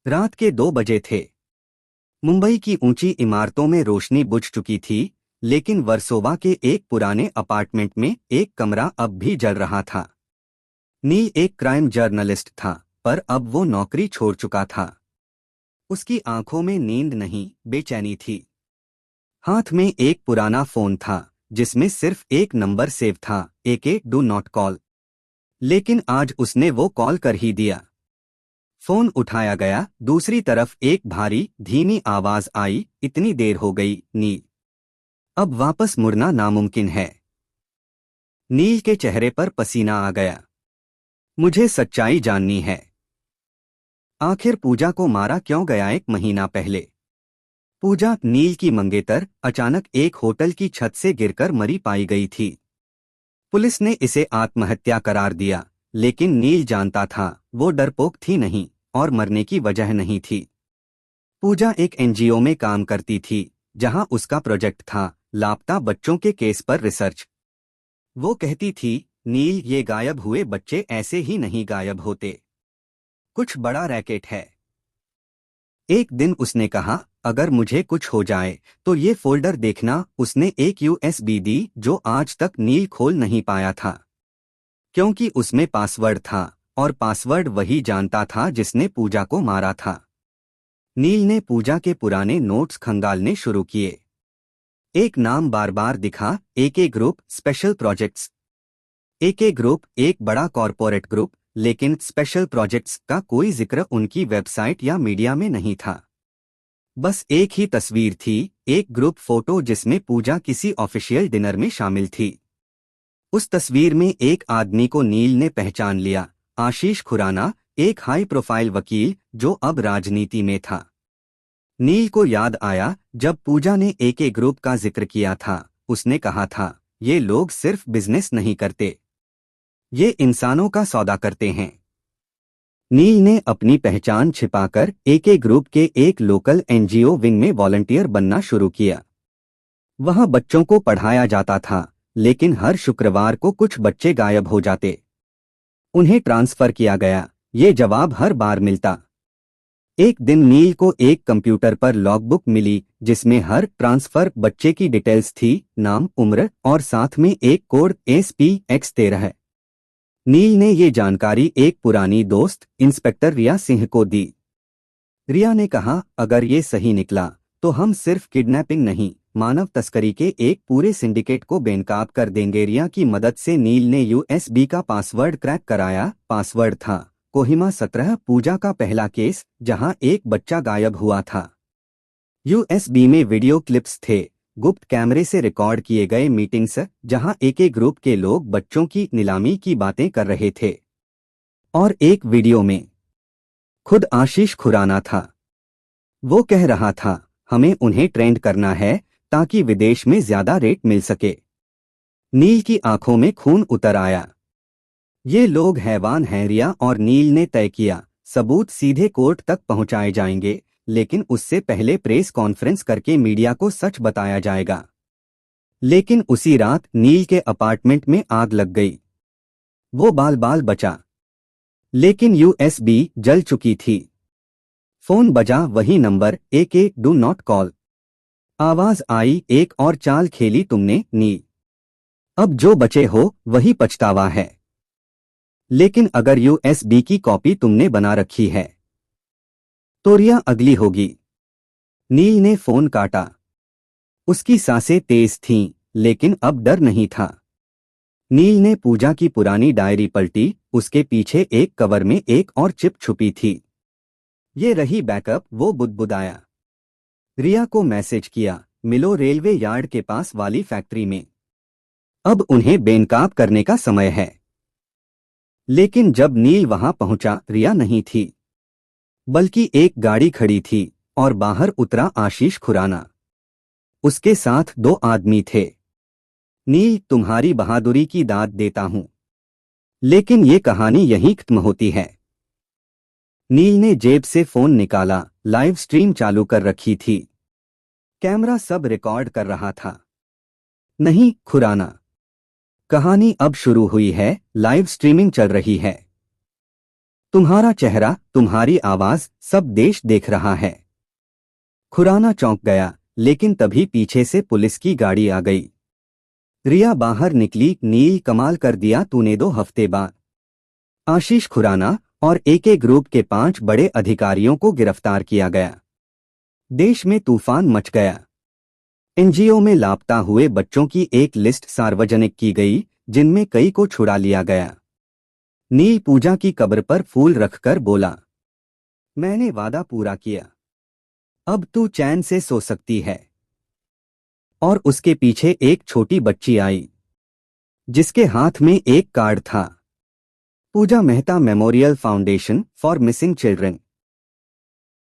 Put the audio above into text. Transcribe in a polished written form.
रात के 2 बजे थे। मुंबई की ऊंची इमारतों में रोशनी बुझ चुकी थी, लेकिन वर्सोवा के एक पुराने अपार्टमेंट में एक कमरा अब भी जल रहा था। नील एक क्राइम जर्नलिस्ट था, पर अब वो नौकरी छोड़ चुका था। उसकी आंखों में नींद नहीं, बेचैनी थी। हाथ में एक पुराना फोन था, जिसमें सिर्फ एक नंबर सेव था, AK डू नॉट कॉल। लेकिन आज उसने वो कॉल कर ही दिया। फोन उठाया गया, दूसरी तरफ एक भारी धीमी आवाज आई, इतनी देर हो गई नील। अब वापस मुड़ना नामुमकिन है। नील के चेहरे पर पसीना आ गया। मुझे सच्चाई जाननी है। आखिर पूजा को मारा क्यों गया 1 महीना पहले? पूजा, नील की मंगेतर, अचानक एक होटल की छत से गिरकर मरी पाई गई थी। पुलिस ने इसे आत्महत्या करार दिया, लेकिन नील जानता था वो डरपोक थी नहीं, और मरने की वजह नहीं थी। पूजा एक NGO में काम करती थी, जहां उसका प्रोजेक्ट था लापता बच्चों के केस पर रिसर्च। वो कहती थी, नील, ये गायब हुए बच्चे ऐसे ही नहीं गायब होते। कुछ बड़ा रैकेट है। एक दिन उसने कहा, अगर मुझे कुछ हो जाए तो ये फोल्डर देखना। उसने एक USB दी, जो आज तक नील खोल नहीं पाया था, क्योंकि उसमें पासवर्ड था, और पासवर्ड वही जानता था जिसने पूजा को मारा था। नील ने पूजा के पुराने नोट्स खंगालने शुरू किए। एक नाम बार बार दिखा, AK group special projects. AK group एक बड़ा कॉरपोरेट ग्रुप, लेकिन स्पेशल प्रोजेक्ट्स का कोई जिक्र उनकी वेबसाइट या मीडिया में नहीं था। बस एक ही तस्वीर थी, एक ग्रुप फोटो जिसमें पूजा किसी ऑफिशियल डिनर में शामिल थी। उस तस्वीर में एक आदमी को नील ने पहचान लिया, आशीष खुराना, एक हाई प्रोफाइल वकील जो अब राजनीति में था। नील को याद आया, जब पूजा ने AK ग्रुप का जिक्र किया था, उसने कहा था, ये लोग सिर्फ बिजनेस नहीं करते, ये इंसानों का सौदा करते हैं। नील ने अपनी पहचान छिपाकर AK ग्रुप के एक लोकल NGO विंग में वॉलंटियर बनना शुरू किया। वहां बच्चों को पढ़ाया जाता था, लेकिन हर शुक्रवार को कुछ बच्चे गायब हो जाते। उन्हें ट्रांसफर किया गया, ये जवाब हर बार मिलता। एक दिन नील को एक कंप्यूटर पर लॉगबुक मिली, जिसमें हर ट्रांसफर बच्चे की डिटेल्स थी, नाम, उम्र, और साथ में एक कोड SPX13। नील ने ये जानकारी एक पुरानी दोस्त, इंस्पेक्टर रिया सिंह को दी। रिया ने कहा, अगर ये सही निकला तो हम सिर्फ किडनैपिंग नहीं, मानव तस्करी के एक पूरे सिंडिकेट को बेनकाब कर देंगे। रिया की मदद से नील ने USB का पासवर्ड क्रैक कराया। पासवर्ड था कोहिमा 17, पूजा का पहला केस जहां एक बच्चा गायब हुआ था। USB में वीडियो क्लिप्स थे, गुप्त कैमरे से रिकॉर्ड किए गए मीटिंग्स, जहां AK ग्रुप के लोग बच्चों की नीलामी की बातें कर रहे थे। और एक वीडियो में खुद आशीष खुराना था। वो कह रहा था, हमें उन्हें ट्रेंड करना है ताकि विदेश में ज्यादा रेट मिल सके। नील की आंखों में खून उतर आया। ये लोग हैवान हैं। रिया और नील ने तय किया, सबूत सीधे कोर्ट तक पहुंचाए जाएंगे, लेकिन उससे पहले प्रेस कॉन्फ्रेंस करके मीडिया को सच बताया जाएगा। लेकिन उसी रात नील के अपार्टमेंट में आग लग गई। वो बाल बाल बचा, लेकिन USB जल चुकी थी। फोन बजा, वही number, AK do not call. आवाज आई, एक और चाल खेली तुमने नील। अब जो बचे हो वही पछतावा है। लेकिन अगर USB की कॉपी तुमने बना रखी है तो रिया अगली होगी। नील ने फोन काटा। उसकी सांसें तेज थीं, लेकिन अब डर नहीं था। नील ने पूजा की पुरानी डायरी पलटी, उसके पीछे एक कवर में एक और चिप छुपी थी। ये रही बैकअप, वो बुदबुदाया। रिया को मैसेज किया, मिलो रेलवे यार्ड के पास वाली फैक्ट्री में। अब उन्हें बेनकाब करने का समय है। लेकिन जब नील वहां पहुंचा, रिया नहीं थी, बल्कि एक गाड़ी खड़ी थी, और बाहर उतरा आशीष खुराना। उसके साथ 2 आदमी थे। नील, तुम्हारी बहादुरी की दाद देता हूं, लेकिन ये कहानी यहीं खत्म होती है। नील ने जेब से फोन निकाला, लाइव स्ट्रीम चालू कर रखी थी। कैमरा सब रिकॉर्ड कर रहा था। नहीं खुराना, कहानी अब शुरू हुई है, लाइव स्ट्रीमिंग चल रही है। तुम्हारा चेहरा, तुम्हारी आवाज, सब देश देख रहा है। खुराना चौंक गया, लेकिन तभी पीछे से पुलिस की गाड़ी आ गई। रिया बाहर निकली। नील, कमाल कर दिया तूने 2 हफ्ते बाद। आशीष खुराना और एके ग्रुप के 5 बड़े अधिकारियों को गिरफ्तार किया गया। देश में तूफान मच गया। एनजीओ में लापता हुए बच्चों की एक लिस्ट सार्वजनिक की गई, जिनमें कई को छुड़ा लिया गया। नील पूजा की कब्र पर फूल रखकर बोला, मैंने वादा पूरा किया, अब तू चैन से सो सकती है। और उसके पीछे एक छोटी बच्ची आई, जिसके हाथ में एक कार्ड था, Pooja Mehta memorial foundation for missing children.